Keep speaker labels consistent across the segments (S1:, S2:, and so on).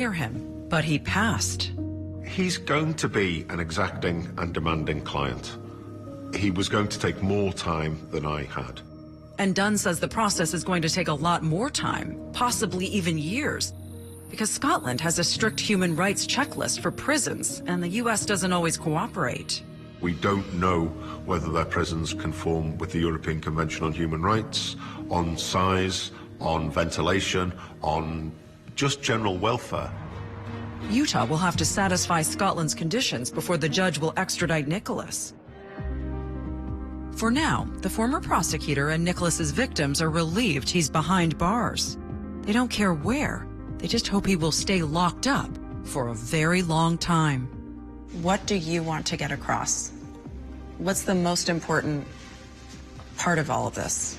S1: hear him, but he passed.
S2: He's going to be an exacting and demanding client. He was going to take more time than I had.
S1: And Dunn says the process is going to take a lot more time, possibly even years, because Scotland has a strict human rights checklist for prisons, and the U.S. doesn't always cooperate.
S2: We don't know whether their prisons conform with the European Convention on Human Rights, on size, on ventilation, on just general welfare.
S1: Utah will have to satisfy Scotland's conditions before the judge will extradite Nicholas. For now, the former prosecutor and Nicholas's victims are relieved he's behind bars. They don't care where. They just hope he will stay locked up for a very long time. What do you want to get across? What's the most important part of all of this?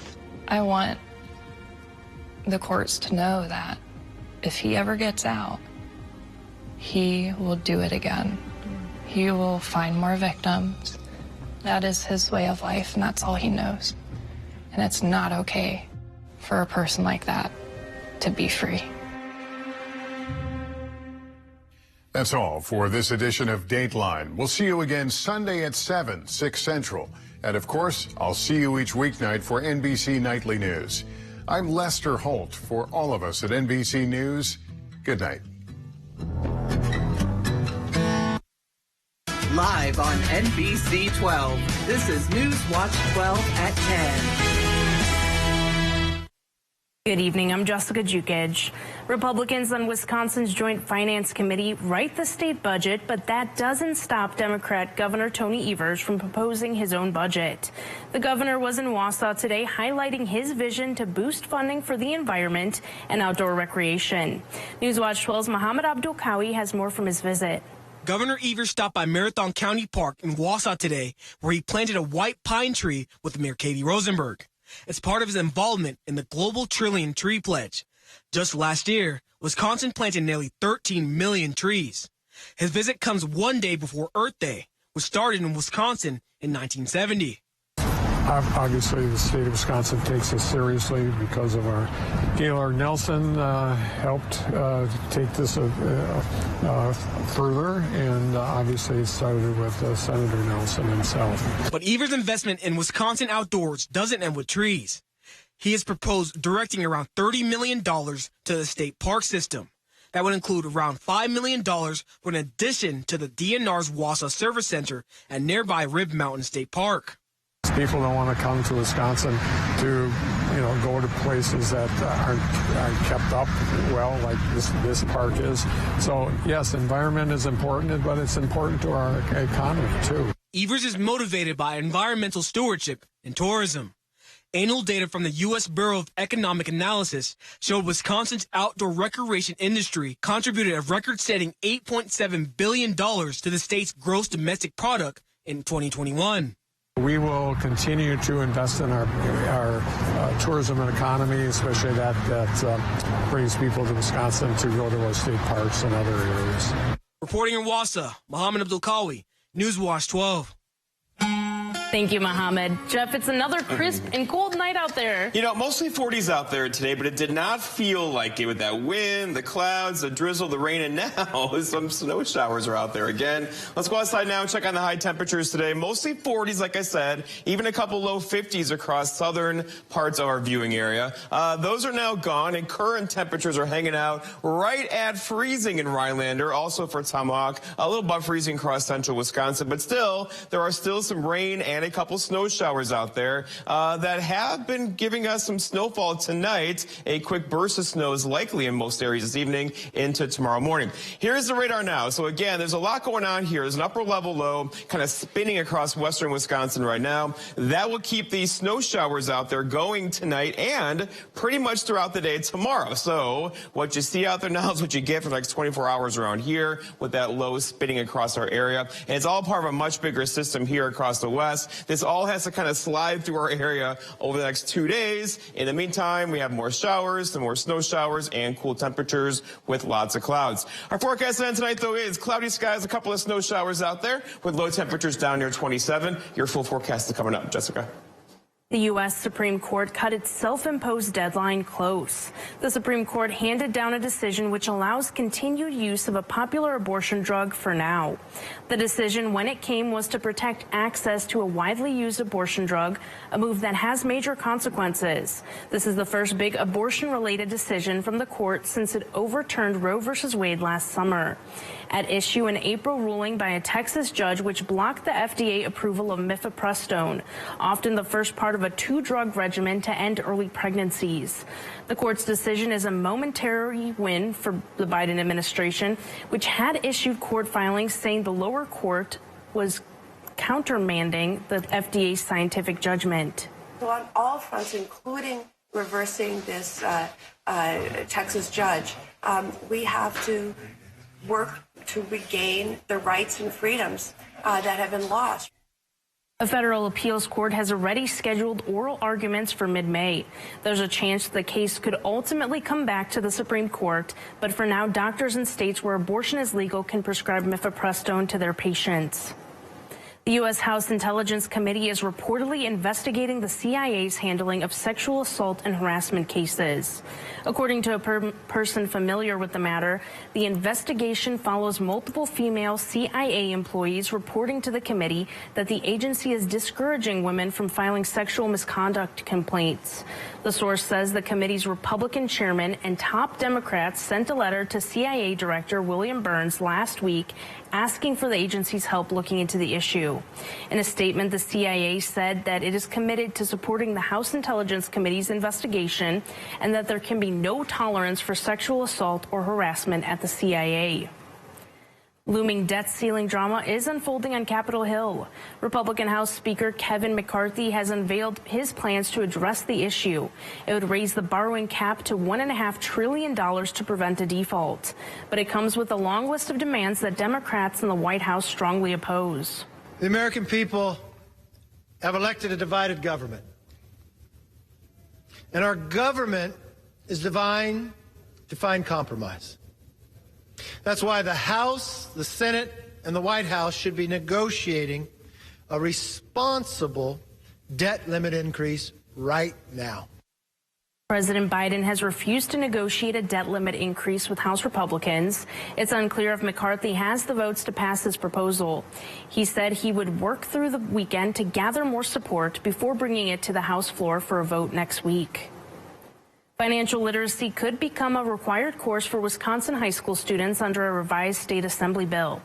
S3: I want the courts to know that if he ever gets out, he will do it again. He will find more victims. That is his way of life, and that's all he knows. And it's not okay for a person like that to be free.
S4: That's all for this edition of Dateline. We'll see you again Sunday at 7, 6 Central. And of course, I'll see you each weeknight for NBC Nightly News. I'm Lester Holt. For all of us at NBC News, good night.
S5: Live on NBC 12, this is News Watch 12 at 10.
S6: Good evening, I'm Jessica Jukic. Republicans on Wisconsin's Joint Finance Committee write the state budget, but that doesn't stop Democrat Governor Tony Evers from proposing his own budget. The governor was in Wausau today highlighting his vision to boost funding for the environment and outdoor recreation. Newswatch 12's Mohammed Abdul Kawi has more from his visit.
S7: Governor Evers stopped by Marathon County Park in Wausau today, where he planted a white pine tree with Mayor Katie Rosenberg. It's part of his involvement in the Global Trillion Tree Pledge. Just last year, Wisconsin planted nearly 13 million trees. His visit comes one day before Earth Day, which started in Wisconsin in 1970.
S8: Obviously, the state of Wisconsin takes us seriously because of our Gaylord Nelson helped take this further, and obviously it started with Senator Nelson himself.
S7: But Evers' investment in Wisconsin outdoors doesn't end with trees. He has proposed directing around $30 million to the state park system. That would include around $5 million for an addition to the DNR's Wausau Service Center at nearby Rib Mountain State Park.
S8: People don't want to come to Wisconsin to, go to places that aren't kept up well, like this park is. So, yes, environment is important, but it's important to our economy, too.
S7: Evers is motivated by environmental stewardship and tourism. Annual data from the U.S. Bureau of Economic Analysis showed Wisconsin's outdoor recreation industry contributed a record-setting $8.7 billion to the state's gross domestic product in 2021.
S8: We will continue to invest in our tourism and economy, especially that brings people to Wisconsin to go to our state parks and other areas.
S7: Reporting in Wausau, Mohammed Abdul Kawi, Newswatch 12.
S6: Thank you, Mohammed. Jeff, it's another crisp and cold night out there.
S9: Mostly 40s out there today, but it did not feel like it with that wind, the clouds, the drizzle, the rain, and now some snow showers are out there again. Let's go outside now and check on the high temperatures today. Mostly 40s, like I said, even a couple low 50s across southern parts of our viewing area. Those are now gone, and current temperatures are hanging out right at freezing in Rhinelander, also for Tomahawk, a little above freezing across central Wisconsin, but still, there are still some rain and a couple snow showers out there that have been giving us some snowfall tonight. A quick burst of snow is likely in most areas this evening into tomorrow morning. Here's the radar now. So again, there's a lot going on here. There's an upper level low kind of spinning across western Wisconsin right now. That will keep these snow showers out there going tonight and pretty much throughout the day tomorrow. So what you see out there now is what you get for the next 24 hours around here with that low spinning across our area. And it's all part of a much bigger system here across the west. This all has to kind of slide through our area over the next 2 days. In the meantime, we have more showers, some more snow showers, and cool temperatures with lots of clouds. Our forecast then tonight, though, is cloudy skies, a couple of snow showers out there with low temperatures down near 27. Your full forecast is coming up. Jessica.
S6: The U.S. Supreme Court cut its self-imposed deadline close. The Supreme Court handed down a decision which allows continued use of a popular abortion drug for now. The decision, when it came, was to protect access to a widely used abortion drug, a move that has major consequences. This is the first big abortion-related decision from the court since it overturned Roe v. Wade last summer. At issue, an April ruling by a Texas judge which blocked the FDA approval of mifepristone, often the first part of a two-drug regimen to end early pregnancies. The court's decision is a momentary win for the Biden administration, which had issued court filings saying the lower court was countermanding the FDA's scientific judgment.
S10: So on all fronts, including reversing this Texas judge, we have to work to regain the rights and freedoms that have been lost.
S6: A federal appeals court has already scheduled oral arguments for mid-May. There's a chance the case could ultimately come back to the Supreme Court, but for now, doctors in states where abortion is legal can prescribe mifepristone to their patients. The U.S. House Intelligence Committee is reportedly investigating the CIA's handling of sexual assault and harassment cases. According to a person familiar with the matter, the investigation follows multiple female CIA employees reporting to the committee that the agency is discouraging women from filing sexual misconduct complaints. The source says the committee's Republican chairman and top Democrats sent a letter to CIA Director William Burns last week asking for the agency's help looking into the issue. In a statement, the CIA said that it is committed to supporting the House Intelligence Committee's investigation and that there can be no tolerance for sexual assault or harassment at the CIA. Looming debt ceiling drama is unfolding on Capitol Hill. Republican House Speaker Kevin McCarthy has unveiled his plans to address the issue. It would raise the borrowing cap to $1.5 trillion to prevent a default. But it comes with a long list of demands that Democrats in the White House strongly oppose.
S11: The American people have elected a divided government. And our government is designed to find compromise. That's why the House, the Senate, and the White House should be negotiating a responsible debt limit increase right now.
S6: President Biden has refused to negotiate a debt limit increase with House Republicans. It's unclear if McCarthy has the votes to pass his proposal. He said he would work through the weekend to gather more support before bringing it to the House floor for a vote next week. Financial literacy could become a required course for Wisconsin high school students under a revised state assembly bill.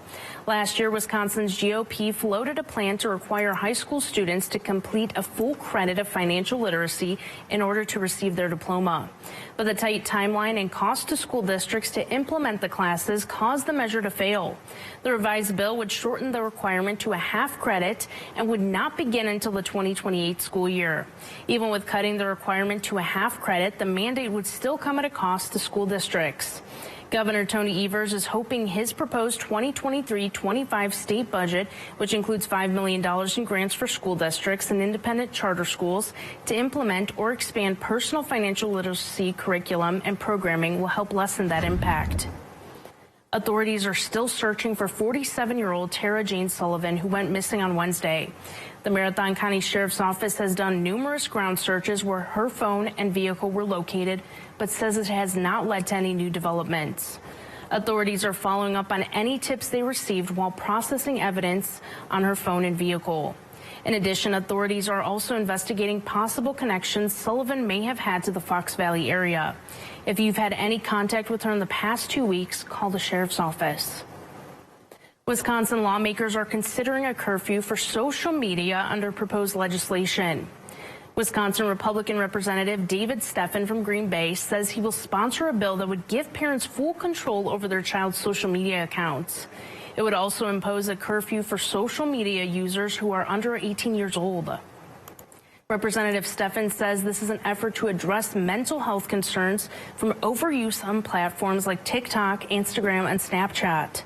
S6: Last year, Wisconsin's GOP floated a plan to require high school students to complete a full credit of financial literacy in order to receive their diploma. But the tight timeline and cost to school districts to implement the classes caused the measure to fail. The revised bill would shorten the requirement to a half credit and would not begin until the 2028 school year. Even with cutting the requirement to a half credit, the mandate would still come at a cost to school districts. Governor Tony Evers is hoping his proposed 2023-25 state budget, which includes $5 million in grants for school districts and independent charter schools to implement or expand personal financial literacy curriculum and programming, will help lessen that impact. Authorities are still searching for 47-year-old Tara Jane Sullivan, who went missing on Wednesday. The Marathon County Sheriff's Office has done numerous ground searches where her phone and vehicle were located, but says it has not led to any new developments. Authorities are following up on any tips they received while processing evidence on her phone and vehicle. In addition, authorities are also investigating possible connections Sullivan may have had to the Fox Valley area. If you've had any contact with her in the past 2 weeks, call the Sheriff's Office. Wisconsin lawmakers are considering a curfew for social media under proposed legislation. Wisconsin Republican Representative David Steffen from Green Bay says he will sponsor a bill that would give parents full control over their child's social media accounts. It would also impose a curfew for social media users who are under 18 years old. Representative Steffen says this is an effort to address mental health concerns from overuse on platforms like TikTok, Instagram, and Snapchat.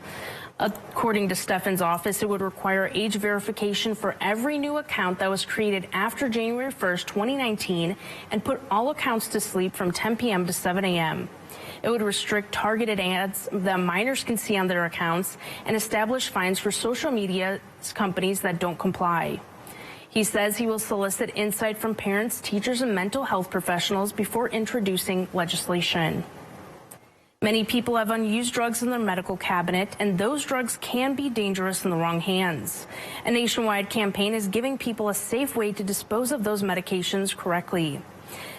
S6: According to Steffen's office, it would require age verification for every new account that was created after January 1st, 2019, and put all accounts to sleep from 10 p.m. to 7 a.m. It would restrict targeted ads that minors can see on their accounts and establish fines for social media companies that don't comply. He says he will solicit insight from parents, teachers, and mental health professionals before introducing legislation. Many people have unused drugs in their medical cabinet, and those drugs can be dangerous in the wrong hands. A nationwide campaign is giving people a safe way to dispose of those medications correctly.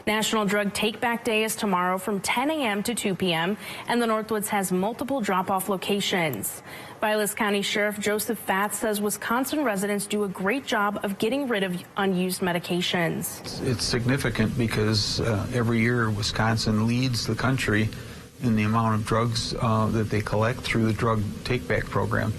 S6: National Drug Take-Back Day is tomorrow from 10 a.m. to 2 p.m., and the Northwoods has multiple drop-off locations. Vilas County Sheriff Joseph Fath says Wisconsin residents do a great job of getting rid of unused medications.
S12: It's significant because every year Wisconsin leads the country in the amount of drugs that they collect through the Drug Take-Back program.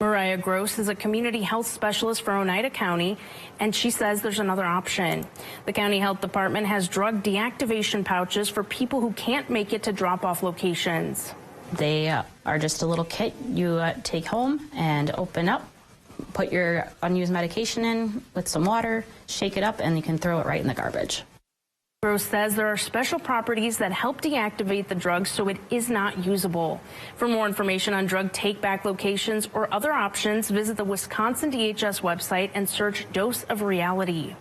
S6: Mariah Gross is a community health specialist for Oneida County, and she says there's another option. The county health department has drug deactivation pouches for people who can't make it to drop-off locations.
S13: They are just a little kit you take home and open up, put your unused medication in with some water, shake it up, and you can throw it right in the garbage.
S6: Gross says there are special properties that help deactivate the drug so it is not usable. For more information on drug take-back locations or other options, visit the Wisconsin DHS website and search Dose of Reality.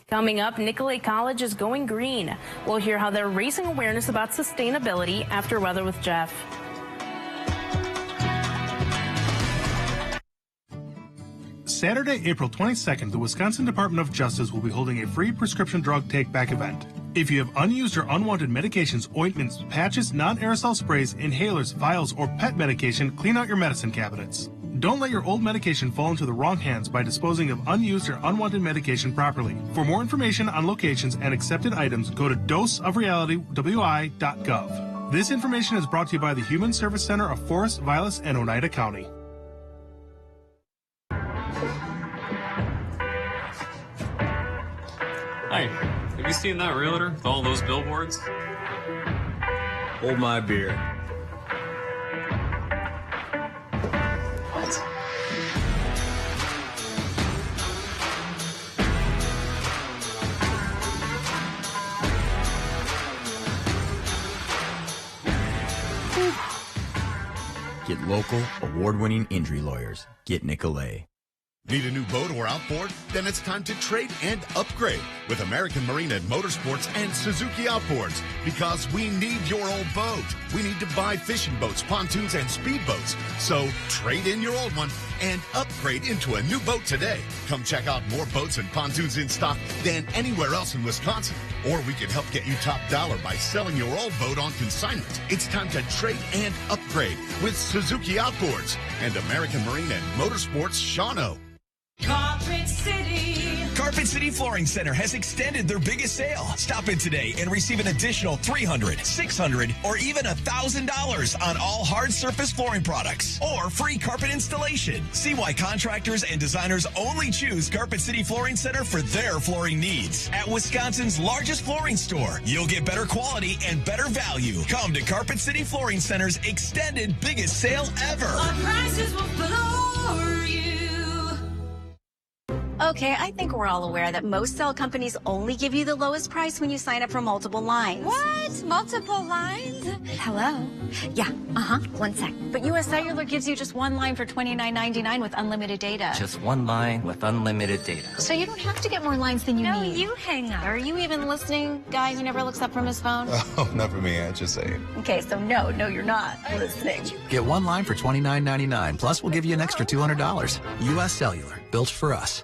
S6: Coming up, Nicolet College is going green. We'll hear how they're raising awareness about sustainability after Weather with Jeff.
S14: Saturday, April 22nd, the Wisconsin Department of Justice will be holding a free prescription drug take-back event. If you have unused or unwanted medications, ointments, patches, non-aerosol sprays, inhalers, vials, or pet medication, clean out your medicine cabinets. Don't let your old medication fall into the wrong hands by disposing of unused or unwanted medication properly. For more information on locations and accepted items, go to doseofrealitywi.gov. This information is brought to you by the Human Service Center of Forest, Vilas, and Oneida County.
S15: Hi, have you seen that realtor with all those billboards?
S16: Hold my beer.
S15: What?
S17: Get local, award-winning injury lawyers. Get Nicolet.
S18: Need a new boat or outboard? Then it's time to trade and upgrade with American Marine and Motorsports and Suzuki Outboards, because we need your old boat. We need to buy fishing boats, pontoons, and speedboats. So trade in your old one and upgrade into a new boat today. Come check out more boats and pontoons in stock than anywhere else in Wisconsin. Or we can help get you top dollar by selling your old boat on consignment. It's time to trade and upgrade with Suzuki Outboards and American Marine and Motorsports Shawano.
S19: Carpet City. Carpet City Flooring Center has extended their biggest sale. Stop in today and receive an additional $300, $600, or even $1,000 on all hard surface flooring products or free carpet installation. See why contractors and designers only choose Carpet City Flooring Center for their flooring needs. At Wisconsin's largest flooring store, you'll get better quality and better value. Come to Carpet City Flooring Center's extended biggest sale ever.
S20: Our prices will floor you.
S21: Okay, I think we're all aware that most cell companies only give you the lowest price when you sign up for multiple lines.
S20: What? Multiple lines?
S21: Hello? Yeah, one sec. But US Cellular gives you just one line for $29.99 with unlimited data.
S22: Just one line with unlimited data.
S21: So you don't have to get more lines than you need.
S20: No, you hang up.
S21: Are you even listening, guy who never looks up from his phone?
S23: Oh, not for me, I just say.
S21: Okay, so no, you're not listening.
S22: Get one line for $29.99. Plus, we'll give you an extra $200. US Cellular, built for us.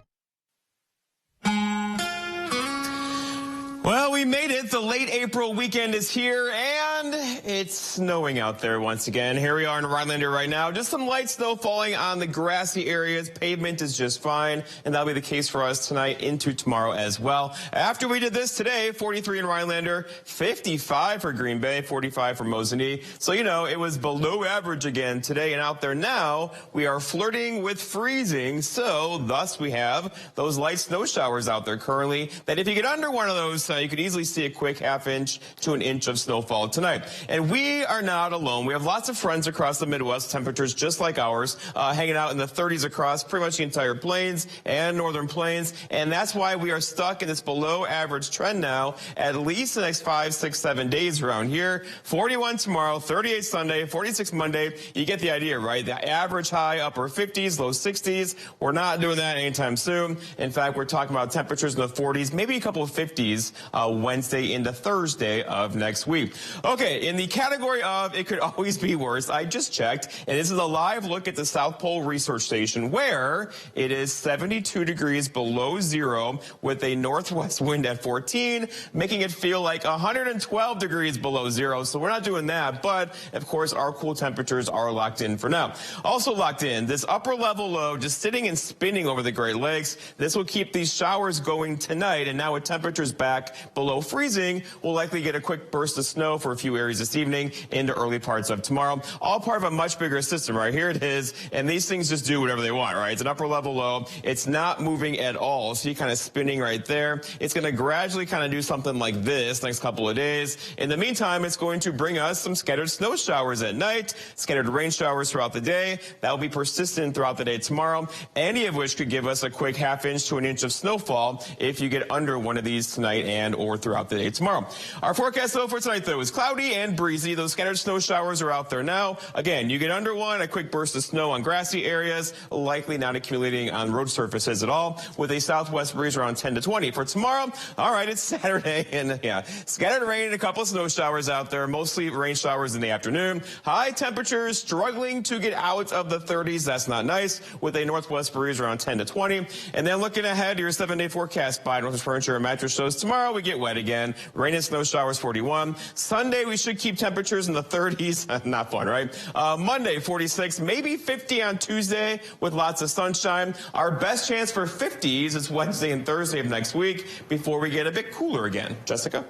S9: Well, we made it. The late April weekend is here, and it's snowing out there once again. Here we are in Rhinelander right now. Just some light snow falling on the grassy areas. Pavement is just fine, and that'll be the case for us tonight into tomorrow as well. After we did this today, 43 in Rhinelander, 55 for Green Bay, 45 for Mosinee. So, you know, it was below average again today, and out there now, we are flirting with freezing. So, thus, we have those light snow showers out there currently that if you get under one of those, you could easily see a quick half inch to an inch of snowfall tonight. tonight. And we are not alone. We have lots of friends across the Midwest, temperatures just like ours, hanging out in the 30s across pretty much the entire plains and northern plains. And that's why we are stuck in this below average trend now, at least the next 5, 6, 7 days around here. 41 tomorrow, 38 Sunday, 46 Monday. You get the idea, right? The average high, upper 50s, low 60s. We're not doing that anytime soon. In fact, we're talking about temperatures in the 40s, maybe a couple of 50s Wednesday into Thursday of next week. Okay, in the category of it could always be worse, I just checked, and this is a live look at the South Pole Research Station, where it is 72 degrees below zero with a northwest wind at 14, making it feel like 112 degrees below zero. So we're not doing that, but of course our cool temperatures are locked in for now. Also locked in, this upper level low just sitting and spinning over the Great Lakes. This will keep these showers going tonight, and now with temperatures back below freezing, we'll likely get a quick burst of snow for a few areas this evening into early parts of tomorrow. All part of a much bigger system, right? Here it is, and these things just do whatever they want, right? It's an upper level low. It's not moving at all. See, kind of spinning right there. It's going to gradually kind of do something like this next couple of days. In the meantime, it's going to bring us some scattered snow showers at night, scattered rain showers throughout the day. That will be persistent throughout the day tomorrow, any of which could give us a quick ½ to an inch of snowfall if you get under one of these tonight and or throughout the day tomorrow. Our forecast, though, for tonight, though, is cloudy and breezy. Those scattered snow showers are out there now. Again, you get under one, a quick burst of snow on grassy areas, likely not accumulating on road surfaces at all, with a southwest breeze around 10 to 20. For tomorrow, all right, it's Saturday, and yeah, scattered rain and a couple of snow showers out there, mostly rain showers in the afternoon. High temperatures struggling to get out of the 30s. That's not nice, with a northwest breeze around 10 to 20. And then looking ahead, your 7-day forecast by Northwest Furniture and Mattress shows tomorrow we get wet again. Rain and snow showers 41. Sunday, we should keep temperatures in the 30s. Not fun, right? Monday, 46, maybe 50 on Tuesday with lots of sunshine. Our best chance for 50s is Wednesday and Thursday of next week before we get a bit cooler again. Jessica?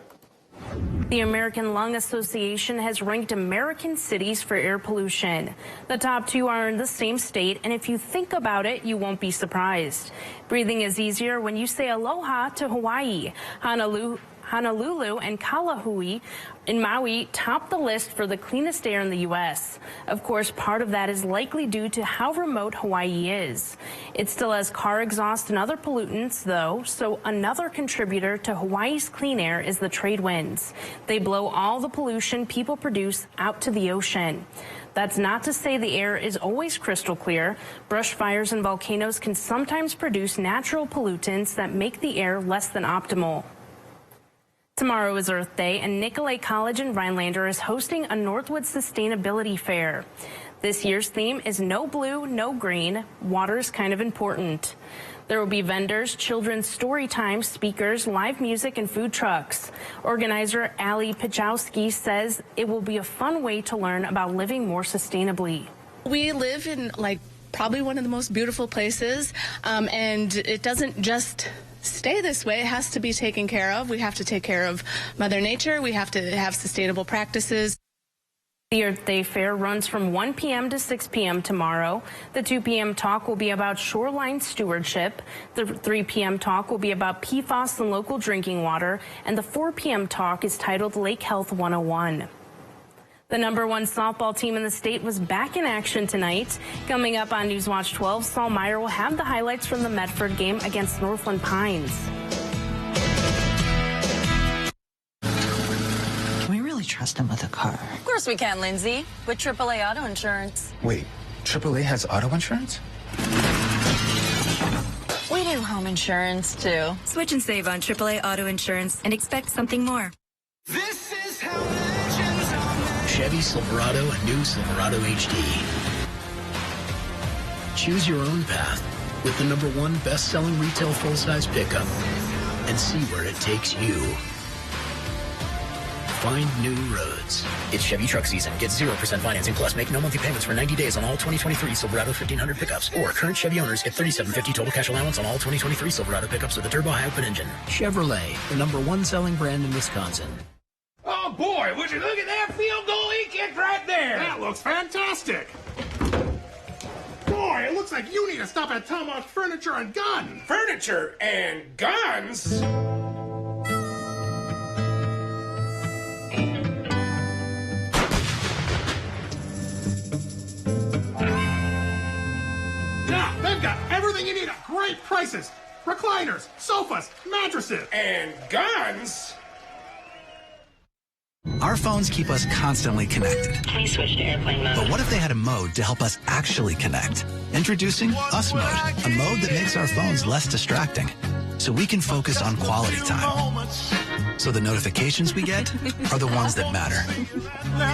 S6: The American Lung Association has ranked American cities for air pollution. The top 2 are in the same state, and if you think about it, you won't be surprised. Breathing is easier when you say aloha to Hawaii. Honolulu and Kalahui in Maui top the list for the cleanest air in the U.S. Of course, part of that is likely due to how remote Hawaii is. It still has car exhaust and other pollutants, though, so another contributor to Hawaii's clean air is the trade winds. They blow all the pollution people produce out to the ocean. That's not to say the air is always crystal clear. Brush fires and volcanoes can sometimes produce natural pollutants that make the air less than optimal. Tomorrow is Earth Day, and Nicolet College in Rhinelander is hosting a Northwood Sustainability Fair. This year's theme is No Blue, No Green. Water's kind of important. There will be vendors, children's story time, speakers, live music, and food trucks. Organizer Ali Pichowski says it will be a fun way to learn about living more sustainably.
S1: We live in probably one of the most beautiful places, and it doesn't just stay this way. It has to be taken care of. We have to take care of Mother Nature. We have to have sustainable practices.
S6: The Earth Day Fair runs from 1 p.m. to 6 p.m. tomorrow. The 2 p.m. talk will be about shoreline stewardship. The 3 p.m. talk will be about PFAS and local drinking water. And the 4 p.m. talk is titled Lake Health 101. The #1 softball team in the state was back in action tonight. Coming up on Newswatch 12, Saul Meyer will have the highlights from the Medford game against Northland Pines.
S2: Can we really trust him with a car?
S3: Of course we can, Lindsay. With AAA Auto Insurance.
S2: Wait, AAA has auto insurance?
S3: We do home insurance, too.
S24: Switch and save on AAA Auto Insurance and expect something more.
S19: This is how
S25: Chevy Silverado and new Silverado HD. Choose your own path with the #1 best-selling retail full-size pickup and see where it takes you. Find new roads.
S26: It's Chevy truck season. Get 0% financing plus make no monthly payments for 90 days on all 2023 Silverado 1500 pickups. Or current Chevy owners get $3,750 total cash allowance on all 2023 Silverado pickups with a turbo high-output engine.
S25: Chevrolet, the #1 selling brand in Wisconsin.
S27: Oh, boy, would you look at that field goal he kicked right there?
S14: That looks fantastic. Boy, it looks like you need to stop at Tomahawk Furniture and Gun.
S27: Furniture and guns?
S14: Now, they've got everything you need at great prices. Recliners, sofas, mattresses, and guns.
S22: Our phones keep us constantly connected.
S4: Please switch to airplane mode.
S22: But what if they had a mode to help us actually connect? Introducing Us Mode, a mode that makes our phones less distracting, so we can focus on quality time. So the notifications we get are the ones that matter.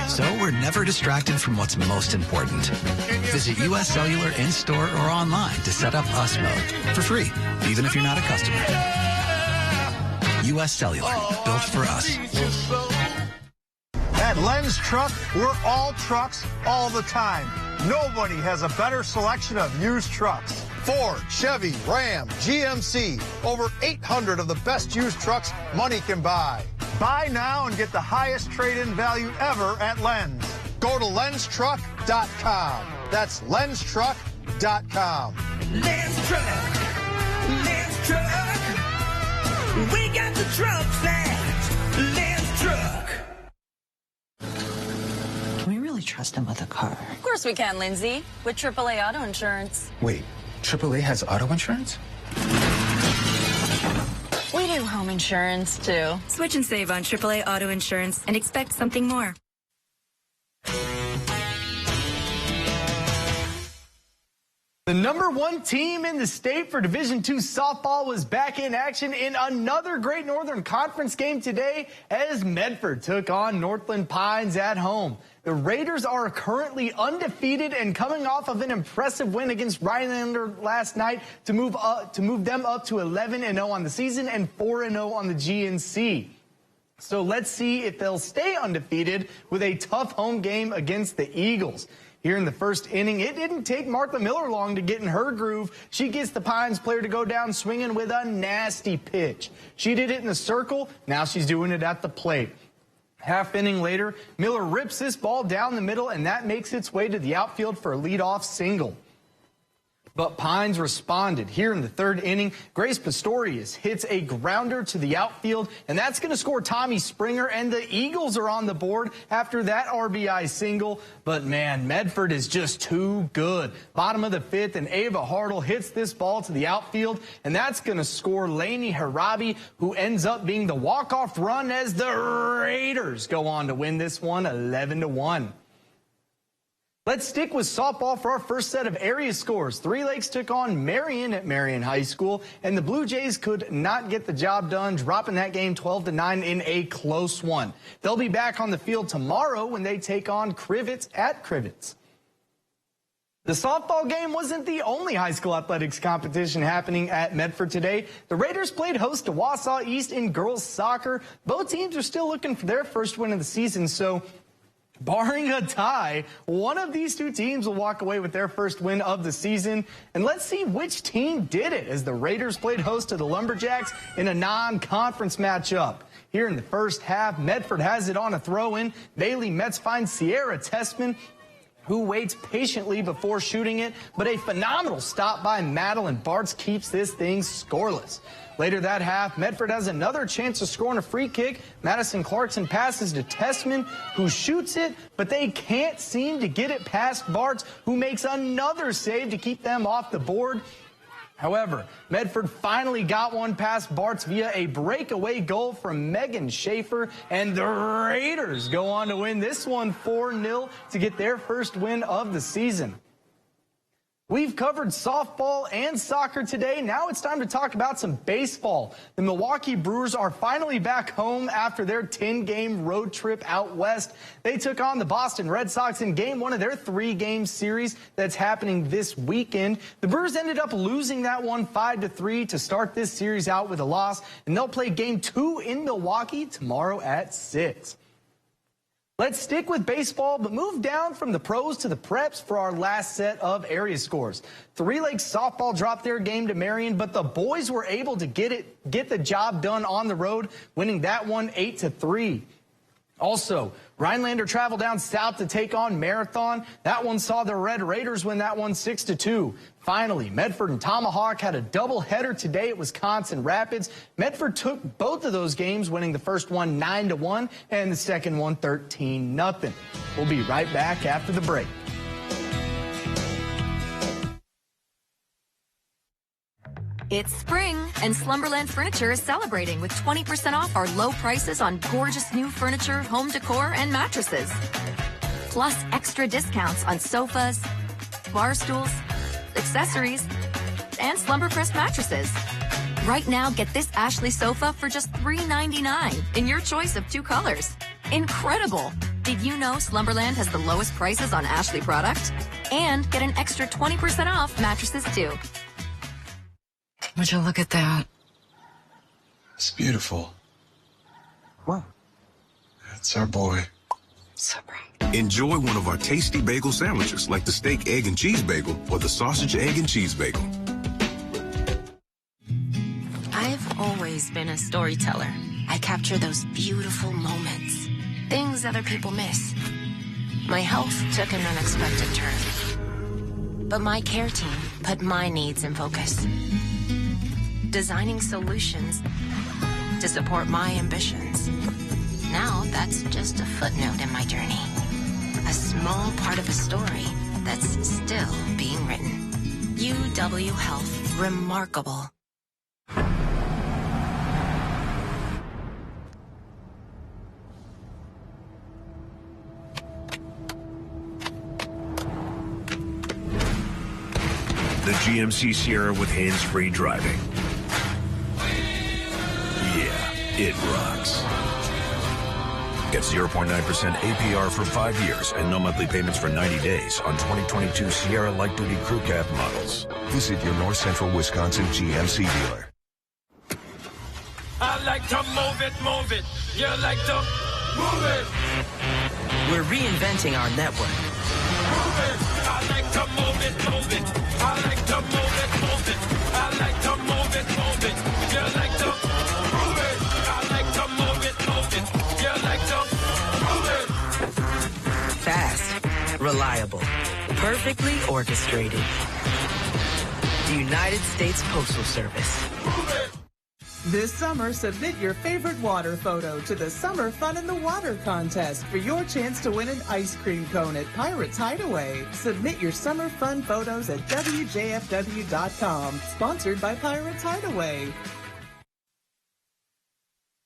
S22: So we're never distracted from what's most important. Visit US Cellular in-store or online to set up Us Mode for free, even if you're not a customer. US Cellular, built for us.
S5: At Len's Truck, we're all trucks all the time. Nobody has a better selection of used trucks. Ford, Chevy, Ram, GMC, over 800 of the best used trucks money can buy. Buy now and get the highest trade-in value ever at Len's. Go to lenstruck.com. That's lenstruck.com.
S20: Len's Truck. Len's Truck. We got the trucks that Len's Truck.
S2: Can we really trust him with a car?
S3: Of course we can, Lindsay. With AAA Auto Insurance.
S2: Wait, AAA has auto insurance?
S3: We do home insurance, too.
S24: Switch and save on AAA Auto Insurance and expect something more.
S7: The #1 team in the state for Division II softball was back in action in another great Northern Conference game today as Medford took on Northland Pines at home. The Raiders are currently undefeated and coming off of an impressive win against Rhinelander last night to move them up to 11-0 on the season and 4-0 on the GNC. So let's see if they'll stay undefeated with a tough home game against the Eagles. Here in the first inning, it didn't take Martha Miller long to get in her groove. She gets the Pines player to go down swinging with a nasty pitch. She did it in the circle. Now she's doing it at the plate. Half inning later, Miller rips this ball down the middle, and that makes its way to the outfield for a leadoff single. But Pines responded. Here in the third inning, Grace Pistorius hits a grounder to the outfield, and that's going to score Tommy Springer, and the Eagles are on the board after that RBI single. But, man, Medford is just too good. Bottom of the fifth, and Ava Hartle hits this ball to the outfield, and that's going to score Lainey Harabi, who ends up being the walk-off run as the Raiders go on to win this one 11-1. Let's stick with softball for our first set of area scores. Three Lakes took on Marion at Marion High School, and the Blue Jays could not get the job done, dropping that game 12-9 in a close one. They'll be back on the field tomorrow when they take on Crivets at Crivets. The softball game wasn't the only high school athletics competition happening at Medford today. The Raiders played host to Wausau East in girls soccer. Both teams are still looking for their first win of the season, so barring a tie, one of these two teams will walk away with their first win of the season. And let's see which team did it as the Raiders played host to the Lumberjacks in a non-conference matchup. Here in the first half, Medford has it on a throw-in. Bailey Metz finds Sierra Tessman, who waits patiently before shooting it, but a phenomenal stop by Madeline Bartz keeps this thing scoreless. Later that half, Medford has another chance to score on a free kick. Madison Clarkson passes to Tessman, who shoots it, but they can't seem to get it past Bartz, who makes another save to keep them off the board. However, Medford finally got one past Bartz via a breakaway goal from Megan Schaefer, and the Raiders go on to win this one 4-0 to get their first win of the season. We've covered softball and soccer today. Now it's time to talk about some baseball. The Milwaukee Brewers are finally back home after their 10-game road trip out west. They took on the Boston Red Sox in game one of their 3-game series that's happening this weekend. The Brewers ended up losing that one 5-3 to start this series out with a loss, and they'll play game 2 in Milwaukee tomorrow at 6. Let's stick with baseball, but move down from the pros to the preps for our last set of area scores. Three Lakes softball dropped their game to Marion, but the boys were able to get the job done on the road, winning that one 8-3. Also, Rhinelander traveled down south to take on Marathon. That one saw the Red Raiders win that one 6-2. Finally, Medford and Tomahawk had a doubleheader today at Wisconsin Rapids. Medford took both of those games, winning the first one 9-1 and the second one 13-0. We'll be right back after the break.
S21: It's spring, and Slumberland Furniture is celebrating with 20% off our low prices on gorgeous new furniture, home decor, and mattresses. Plus extra discounts on sofas, bar stools, accessories, and Slumbercrest mattresses. Right now, get this Ashley sofa for just $3.99 in your choice of 2 colors. Incredible! Did you know Slumberland has the lowest prices on Ashley product? And get an extra 20% off mattresses, too.
S2: Would you look at that?
S23: It's beautiful. Wow. That's our boy.
S2: So proud.
S4: Enjoy one of our tasty bagel sandwiches like the steak, egg, and cheese bagel or the sausage, egg, and cheese bagel.
S8: I've always been a storyteller. I capture those beautiful moments, things other people miss. My health took an unexpected turn, but my care team put my needs in focus, designing solutions to support my ambitions. Now that's just a footnote in my journey, a small part of a story that's still being written. UW Health, remarkable.
S10: The GMC Sierra with hands-free driving. Yeah, it rocks. Get 0.9% APR for 5 years and no monthly payments for 90 days on 2022 Sierra light-duty crew cab models.
S4: Visit your North Central Wisconsin GMC dealer.
S27: I like to move it. You like to move it.
S11: We're reinventing our network.
S27: Move it. I like to move it. I like to move it. I like to move it. You like to move it. I like to move it. You like to move it.
S11: Fast, reliable, perfectly orchestrated. The United States Postal Service.
S12: This summer, submit your favorite water photo to the Summer Fun in the Water contest for your chance to win an ice cream cone at Pirates Hideaway. Submit your summer fun photos at WJFW.com. Sponsored by Pirates Hideaway.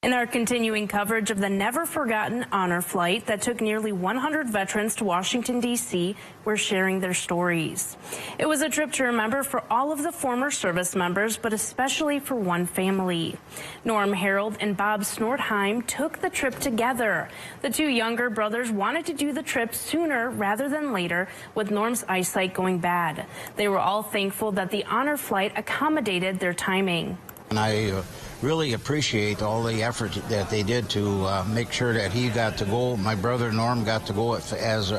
S6: In our continuing coverage of the never-forgotten honor flight that took nearly 100 veterans to Washington, D.C., we're sharing their stories. It was a trip to remember for all of the former service members, but especially for one family. Norm Harold and Bob Snortheim took the trip together. The 2 younger brothers wanted to do the trip sooner rather than later, with Norm's eyesight going bad. They were all thankful that the honor flight accommodated their timing.
S13: And I really appreciate all the effort that they did to make sure that he got to go. My brother Norm got to go as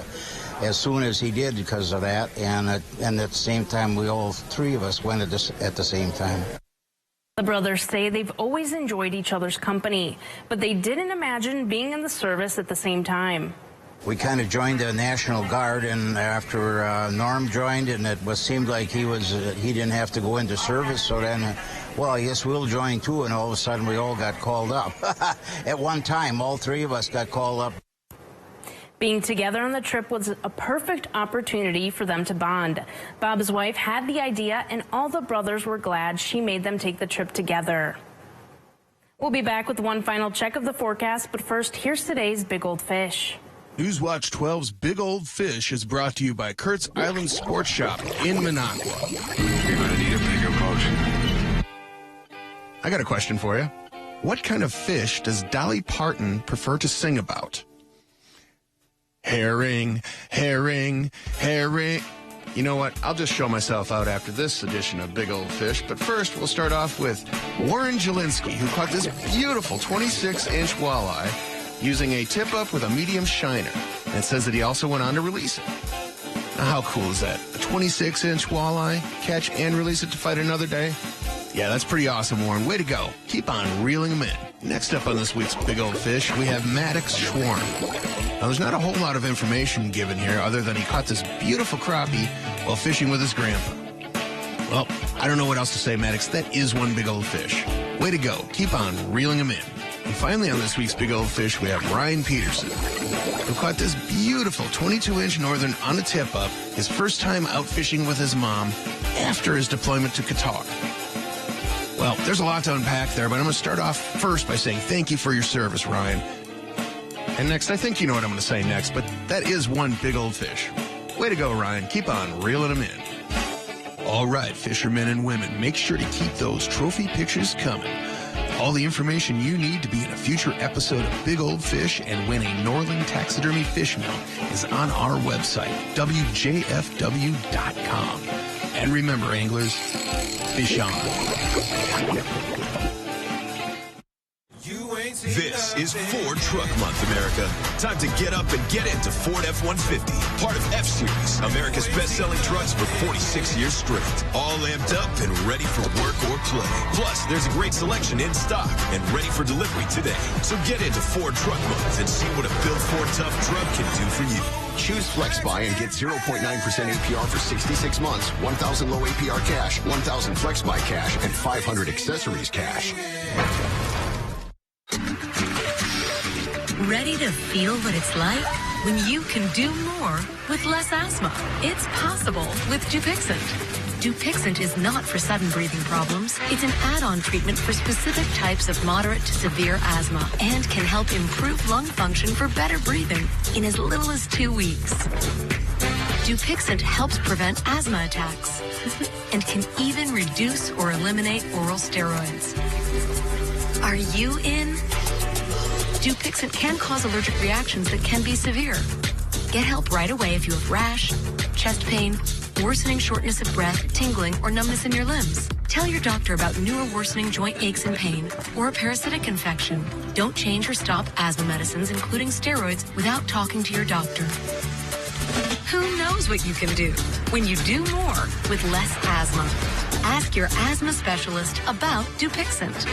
S13: soon as he did because of that, and at the same time, we all 3 of us went at the same time.
S6: The brothers say they've always enjoyed each other's company, but they didn't imagine being in the service at the same time.
S13: We kind of joined the National Guard, and after Norm joined, and it seemed like he didn't have to go into service, so then, well, I guess we'll join too, and all of a sudden we all got called up. At one time, all 3 of us got called up.
S6: Being together on the trip was a perfect opportunity for them to bond. Bob's wife had the idea, and all the brothers were glad she made them take the trip together. We'll be back with one final check of the forecast, but first, here's today's Big Old Fish.
S16: Newswatch 12's Big Old Fish is brought to you by Kurt's Island Sports Shop in Minocqua.
S10: You're gonna need a bigger boat.
S16: I got a question for you. What kind of fish does Dolly Parton prefer to sing about? Herring, herring, herring. You know what? I'll just show myself out after this edition of Big Old Fish. But first, we'll start off with Warren Jelinski, who caught this beautiful 26-inch walleye using a tip-up with a medium shiner. And it says that he also went on to release it. Now, how cool is that? A 26-inch walleye, catch and release it to fight another day? Yeah, that's pretty awesome, Warren. Way to go. Keep on reeling them in. Next up on this week's Big Old Fish, we have Maddox Schwarm. Now, there's not a whole lot of information given here other than he caught this beautiful crappie while fishing with his grandpa. Well, I don't know what else to say, Maddox. That is one big old fish. Way to go. Keep on reeling them in. And finally on this week's Big Old Fish, we have Ryan Peterson, who caught this beautiful 22-inch northern on a tip-up, his first time out fishing with his mom after his deployment to Qatar. Well, there's a lot to unpack there, but I'm going to start off first by saying thank you for your service, Ryan. And next, I think you know what I'm going to say next, but that is one big old fish. Way to go, Ryan. Keep on reeling them in. All right, fishermen and women, make sure to keep those trophy pictures coming. All the information you need to be in a future episode of Big Old Fish and win a Northern Taxidermy fish mount is on our website, WJFW.com. And remember, anglers, fish on.
S1: This is Ford Truck Month, America. Time to get up and get into Ford F-150, part of F-Series, America's best-selling trucks for 46 years straight. All amped up and ready for work or play. Plus, there's a great selection in stock and ready for delivery today. So get into Ford Truck Month and see what a built Ford tough truck can do for you.
S9: Choose FlexBuy and get 0.9% APR for 66 months, 1,000 low APR cash, 1,000 FlexBuy cash, and 500 accessories cash.
S24: Ready to feel what it's like when you can do more with less asthma? It's possible with Dupixent. Dupixent is not for sudden breathing problems. It's an add-on treatment for specific types of moderate to severe asthma and can help improve lung function for better breathing in as little as 2 weeks. Dupixent helps prevent asthma attacks and can even reduce or eliminate oral steroids. Are you in? Dupixent can cause allergic reactions that can be severe. Get help right away if you have rash, chest pain, worsening shortness of breath, tingling, or numbness in your limbs. Tell your doctor about new or worsening joint aches and pain or a parasitic infection. Don't change or stop asthma medicines, including steroids, without talking to your doctor. Who knows what you can do when you do more with less asthma? Ask your asthma specialist about Dupixent.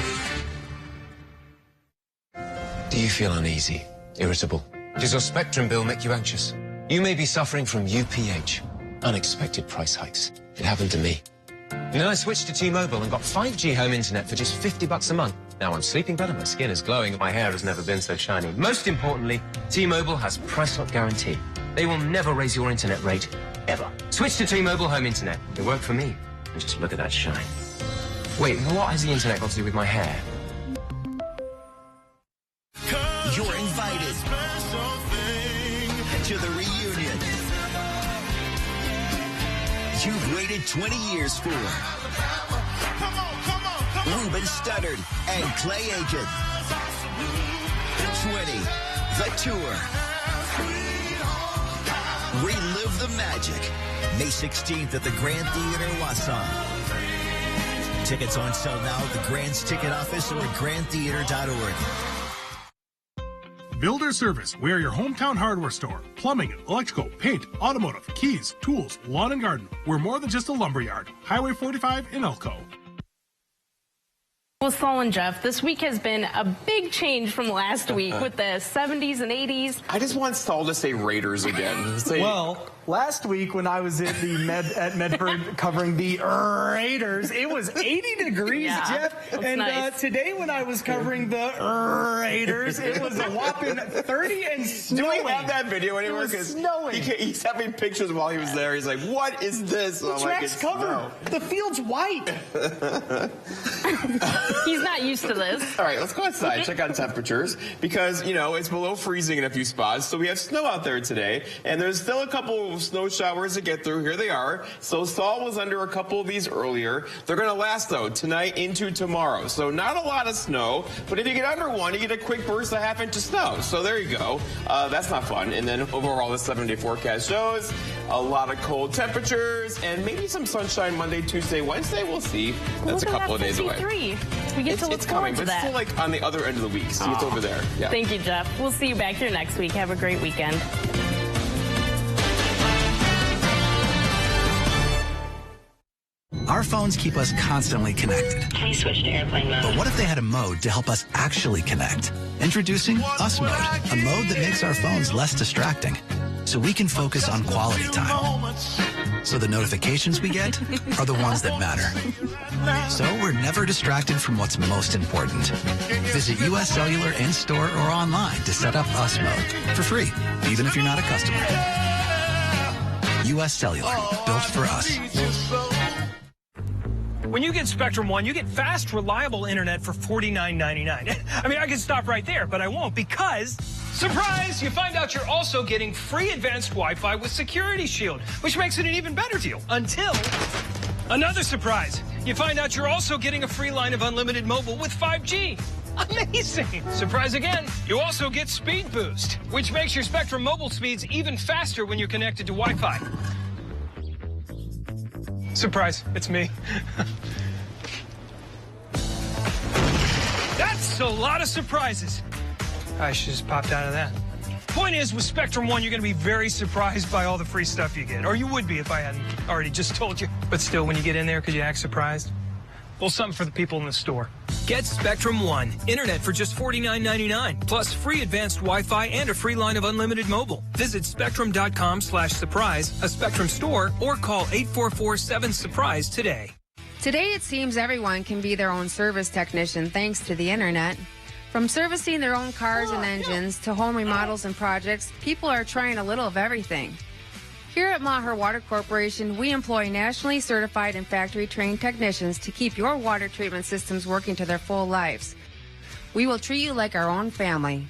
S15: Do you feel uneasy, irritable? Does your Spectrum bill make you anxious? You may be suffering from UPH, unexpected price hikes. It happened to me. And then I switched to T-Mobile and got 5G home internet for just $50 a month. Now I'm sleeping better, my skin is glowing, and my hair has never been so shiny. Most importantly, T-Mobile has price lock guarantee. They will never raise your internet rate, ever. Switch to T-Mobile home internet. It worked for me. And just look at that shine. Wait, what has the internet got to do with my hair?
S17: You're invited to the reunion you've waited 20 years for. Ruben Studdard and Clay Aiken. 20, the tour. Relive the magic. May 16th at the Grand Theater, Wausau. Tickets on sale now at the Grand's ticket office or at grandtheater.org.
S14: Builder Service. We are your hometown hardware store. Plumbing, electrical, paint, automotive, keys, tools, lawn and garden. We're more than just a lumberyard. Highway 45 in Elko.
S6: Well, Saul and Jeff, this week has been a big change from last week with the 70s and 80s.
S18: I just want Saul to say Raiders again.
S7: Well, last week when I was at Medford covering the Raiders, it was 80 degrees, Jeff. And nice. Today when I was covering the Raiders, it was a whopping 30 and snowing.
S18: Do we have that video anywhere?
S7: It was snowing.
S18: He sent me pictures while he was there. He's like, what is this?
S7: The track's covered. The field's white.
S6: He's not used to this.
S18: All right, let's go outside, check out temperatures, because, you know, it's below freezing in a few spots, so we have snow out there today, and there's still a couple of snow showers to get through. Here they are. So Saul was under a couple of these earlier. They're going to last, though, tonight into tomorrow. So not a lot of snow, but if you get under one, you get a quick burst of half-inch of snow. So there you go. That's not fun. And then overall, the 7-day forecast shows a lot of cold temperatures and maybe some sunshine Monday, Tuesday, Wednesday. We'll see. That's a couple of days away.
S6: We get to look
S18: it's coming,
S6: forward to
S18: but it's
S6: that.
S18: still like on the other end of the week. See, it's over there. Yeah.
S6: Thank you, Jeff. We'll see you back here next week. Have a great weekend.
S22: Our phones keep us constantly connected.
S21: Please switch to airplane mode.
S22: But what if they had a mode to help us actually connect? Introducing Us Mode, a mode that makes our phones less distracting, so we can focus on quality time. So the notifications we get are the ones that matter. So we're never distracted from what's most important. Visit U.S. Cellular in-store or online to set up Us Mode for free, even if you're not a customer. U.S. Cellular, built for us.
S3: When you get Spectrum One, you get fast, reliable internet for $49.99. I mean, I could stop right there, but I won't because, surprise, you find out you're also getting free advanced Wi-Fi with Security Shield, which makes it an even better deal. Until another surprise. You find out you're also getting a free line of unlimited mobile with 5G. Amazing! Surprise again. You also get Speed Boost, which makes your Spectrum mobile speeds even faster when you're connected to Wi-Fi. Surprise, it's me. That's a lot of surprises. I should just popped out of that. Point is, with Spectrum One, you're going to be very surprised by all the free stuff you get. Or you would be if I hadn't already just told you. But still, when you get in there, could you act surprised? Well, something for the people in the store. Get Spectrum One. Internet for just $49.99. Plus free advanced Wi-Fi and a free line of unlimited mobile. Visit spectrum.com/surprise, a Spectrum store, or call 844-7-SURPRISE today.
S5: Today, it seems everyone can be their own service technician thanks to the internet. From servicing their own cars and engines to home remodels and projects, people are trying a little of everything. Here at Maher Water Corporation, we employ nationally certified and factory-trained technicians to keep your water treatment systems working to their full lives. We will treat you like our own family.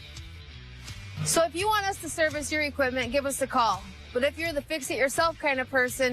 S19: So if you want us to service your equipment, give us a call. But if you're the fix-it-yourself kind of person,